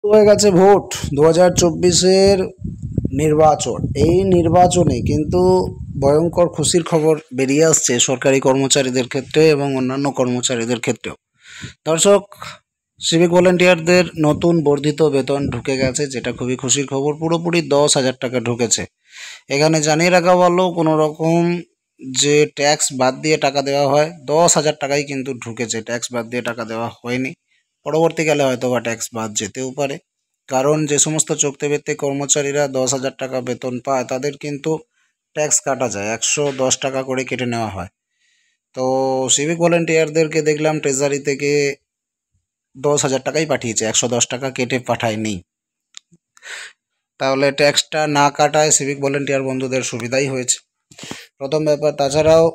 হয়ে গেছে ভোট 2024-এর নির্বাচন। এই নির্বাচনে কিন্তু ভয়ঙ্কর খুশির খবর বেরিয়ে আসছে সরকারি কর্মচারীদের ক্ষেত্রে এবং অন্যান্য কর্মচারীদের ক্ষেত্রেও। দর্শক, সিভিক ভলেন্টিয়ারদের নতুন বর্ধিত বেতন ঢুকে গেছে, যেটা খুবই খুশির খবর। পুরোপুরি 10,000 টাকা ঢুকেছে। এখানে জানিয়ে রাখা ভালো, কোনো রকম যে ট্যাক্স বাদ দিয়ে টাকা দেওয়া হয়, 10,000 টাকাই কিন্তু ঢুকেছে, ট্যাক্স বাদ দিয়ে টাকা দেওয়া হয়নি। পরবর্তীকালে হয়তো বা ট্যাক্স বাদ যেতেও পারে, কারণ যে সমস্ত চুক্তিভিত্তিক কর্মচারীরা 10,000 টাকা বেতন পায় তাদের কিন্তু ট্যাক্স কাটা যায়, 110 টাকা করে কেটে নেওয়া হয়। তো সিভিক ভলেন্টিয়ারদেরকে দেখলাম ট্রেজারি থেকে 10,000 টাকাই পাঠিয়েছে, 110 টাকা কেটে পাঠায়নি। তাহলে ট্যাক্সটা না কাটায় সিভিক ভলেন্টিয়ার বন্ধুদের সুবিধাই হয়েছে, প্রথম ব্যাপার। তাছাড়াও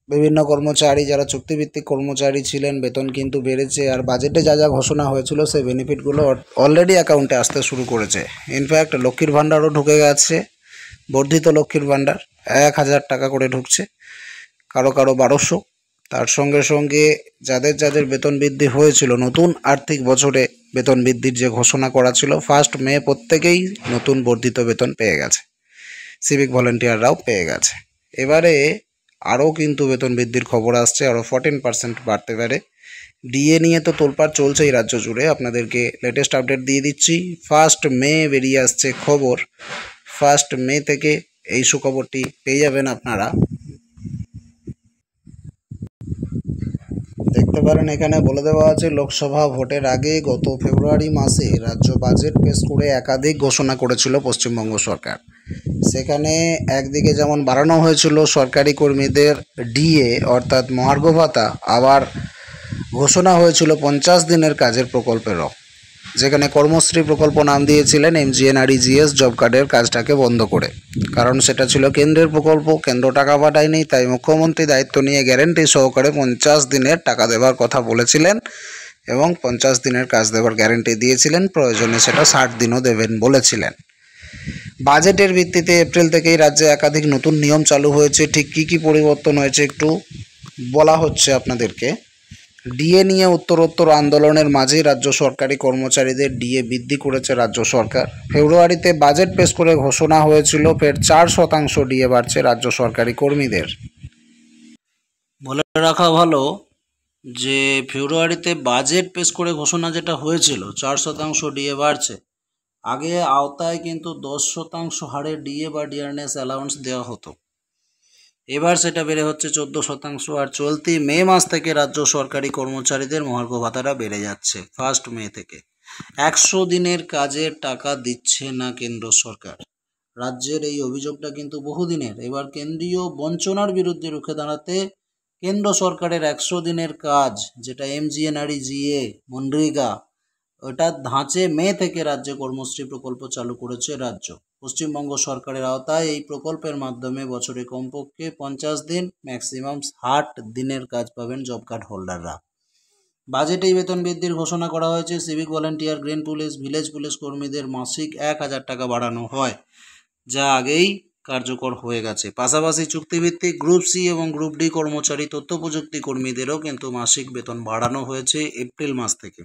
বিভিন্ন কর্মচারী যারা চুক্তিভিত্তিক কর্মচারী ছিলেন, বেতন কিন্তু বেড়েছে, আর বাজেটে যা যা ঘোষণা হয়েছিল সেই বেনিফিটগুলো অলরেডি অ্যাকাউন্টে আসতে শুরু করেছে। ইনফ্যাক্ট লক্ষ্মীর ভাণ্ডারও ঢুকে গেছে, বর্ধিত লক্ষ্মীর ভাণ্ডার 1,000 টাকা করে ঢুকছে, কারো কারো 1200। তার সঙ্গে সঙ্গে যাদের যাদের বেতন বৃদ্ধি হয়েছিল নতুন আর্থিক বছরে, বেতন বৃদ্ধির যে ঘোষণা করা ছিল 1 মে, প্রত্যেকেই নতুন বর্ধিত বেতন পেয়ে গেছে, সিভিক ভলেন্টিয়াররাও পেয়ে গেছে। এবারে আরও কিন্তু বেতন বৃদ্ধির খবর আসছে, আরও 14% বাড়তে পারে। ডিএ নিয়ে তো তোলপাড় চলছেই রাজ্য জুড়ে, আপনাদেরকে লেটেস্ট আপডেট দিয়ে দিচ্ছি। 1 মে বেরিয়ে আসছে খবর, 1 মে থেকে এই সুখবরটি পেয়ে যাবেন আপনারা। দেখতে পারেন এখানে বলে দেওয়া আছে, লোকসভা ভোটের আগে গত ফেব্রুয়ারি মাসে রাজ্য বাজেট পেশ করে একাধিক ঘোষণা করেছিল পশ্চিমবঙ্গ সরকার। সেখানে একদিকে যেমন বাড়ানো হয়েছিল সরকারি কর্মীদের ডিএ অর্থাৎ মহার্ঘ ভাতা, আবার ঘোষণা হয়েছিল 50 দিনের কাজের প্রকল্পেরও, যেখানে কর্মশ্রী প্রকল্প নাম দিয়েছিলেন MGNREGS জব কার্ডের কাজটাকে বন্ধ করে, কারণ সেটা ছিল কেন্দ্রের প্রকল্প, কেন্দ্র টাকা পাঠায়নি, তাই মুখ্যমন্ত্রী দায়িত্ব নিয়ে গ্যারেন্টি সহকারে 50 দিনের টাকা দেওয়ার কথা বলেছিলেন এবং 50 দিনের কাজ দেওয়ার গ্যারেন্টি দিয়েছিলেন, প্রয়োজনে সেটা 60 দিনও দেবেন বলেছিলেন। বাজেটের ভিত্তিতে এপ্রিল থেকেই রাজ্যে একাধিক নতুন নিয়ম চালু হয়েছে। ঠিক কী কী পরিবর্তন হয়েছে একটু বলা হচ্ছে আপনাদেরকে। ডিএ নিয়ে উত্তরোত্তর আন্দোলনের মাঝেই রাজ্য সরকারি কর্মচারীদের ডিএ বৃদ্ধি করেছে রাজ্য সরকার। ফেব্রুয়ারিতে বাজেট পেশ করে ঘোষণা হয়েছিল ফের 4% ডিএ বাড়ছে রাজ্য সরকারি কর্মীদের। বলে রাখা ভালো যে ফেব্রুয়ারিতে বাজেট পেশ করে ঘোষণা যেটা হয়েছিল 4% ডিএ বাড়ছে, আগে আওতায় কিন্তু 10% হারে ডিএ বা ডিয়ারনেস অ্যালাউন্স দেওয়া হতো, এবার সেটা বেড়ে হচ্ছে 14%। আর চলতি মে মাস থেকে রাজ্য সরকারি কর্মচারীদের মহার্ঘ ভাতাটা বেড়ে যাচ্ছে 1 মে থেকে। 100 দিনের কাজের টাকা দিচ্ছে না কেন্দ্র সরকার। রাজ্যের এই অভিযোগটা কিন্তু বহুদিনের। এবার কেন্দ্রীয় বঞ্চনার বিরুদ্ধে রুখে দাঁড়াতে কেন্দ্র সরকারের 100 দিনের কাজ, যেটা MGNREGA মনরেগা, ওটার ধাঁচে মে থেকে রাজ্যে কর্মশ্রী প্রকল্প চালু করেছে রাজ্য। পশ্চিমবঙ্গ সরকারের আওতায় এই প্রকল্পের মাধ্যমে বছরে কমপক্ষে 50 দিন, ম্যাক্সিমাম 60 দিনের কাজ পাবেন জব কার্ড হোল্ডাররা। বাজেটেই বেতন বৃদ্ধির ঘোষণা করা হয়েছে। Civic volunteer, green police, village police কর্মীদের মাসিক 1,000 টাকা বাড়ানো হয়, যা আগেই কার্যকর হয়ে গেছে। পাশাপাশি চুক্তিভিত্তিক গ্রুপ সি এবং গ্রুপ ডি কর্মচারী, তথ্য প্রযুক্তি কর্মীদেরও কিন্তু মাসিক বেতন বাড়ানো হয়েছে এপ্রিল মাস থেকে।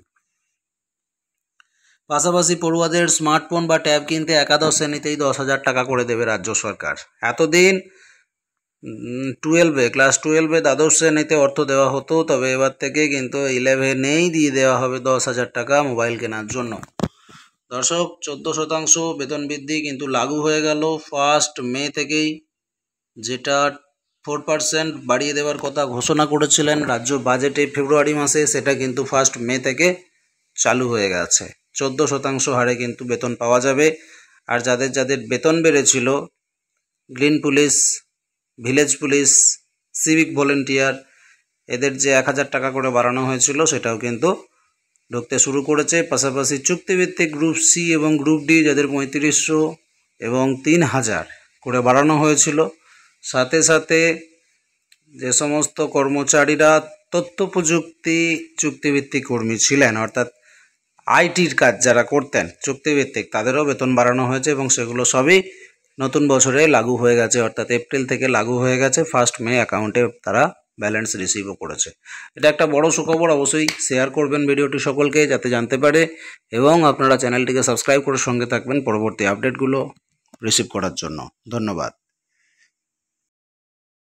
পাশাপাশি পড়ুয়াদের স্মার্টফোন বা ট্যাব কিনতে একাদশ শ্রেণীতেই 10,000 টাকা করে দেবে রাজ্য সরকার। এতদিন ক্লাস 12-এ দ্বাদশ শ্রেণীতে অর্থ দেওয়া হতো, তবে এবার থেকে কিন্তু 11-এই দিয়ে দেওয়া হবে 10,000 টাকা মোবাইল কেনার জন্য। দর্শক, 14% বেতন বৃদ্ধি কিন্তু লাগু হয়ে গেল 1 মে থেকেই, যেটা 4% বাড়িয়ে দেওয়ার কথা ঘোষণা করেছিলেন রাজ্য বাজেটে ফেব্রুয়ারি মাসে, সেটা কিন্তু 1 মে থেকে চালু হয়ে গেছে। 14% হারে কিন্তু বেতন পাওয়া যাবে। আর যাদের যাদের বেতন বেড়েছিল, green police, village police, civic volunteer, এদের যে 1,000 টাকা করে বাড়ানো হয়েছিল সেটাও কিন্তু ঢুকতে শুরু করেছে। পাশাপাশি চুক্তিভিত্তিক গ্রুপ সি এবং গ্রুপ ডি যাদের 3500 এবং 3,000 করে বাড়ানো হয়েছিল। সাথে সাথে যে সমস্ত কর্মচারীরা তথ্য প্রযুক্তি চুক্তিভিত্তিক কর্মী ছিলেন, অর্থাৎ আইটির কাজ যারা করতেন চুক্তিভিত্তিক, তাদেরও বেতন বাড়ানো হয়েছে এবং সেগুলো সবই নতুন বছরে লাগু হয়ে গেছে, অর্থাৎ এপ্রিল থেকে লাগু হয়ে গেছে। 1 মে অ্যাকাউন্টে তারা ব্যালেন্স রিসিভও করেছে। এটা একটা বড় সুখবর, অবশ্যই শেয়ার করবেন ভিডিওটি সকলকে যাতে জানতে পারে, এবং আপনারা চ্যানেলটিকে সাবস্ক্রাইব করে সঙ্গে থাকবেন পরবর্তী আপডেটগুলো রিসিভ করার জন্য। ধন্যবাদ।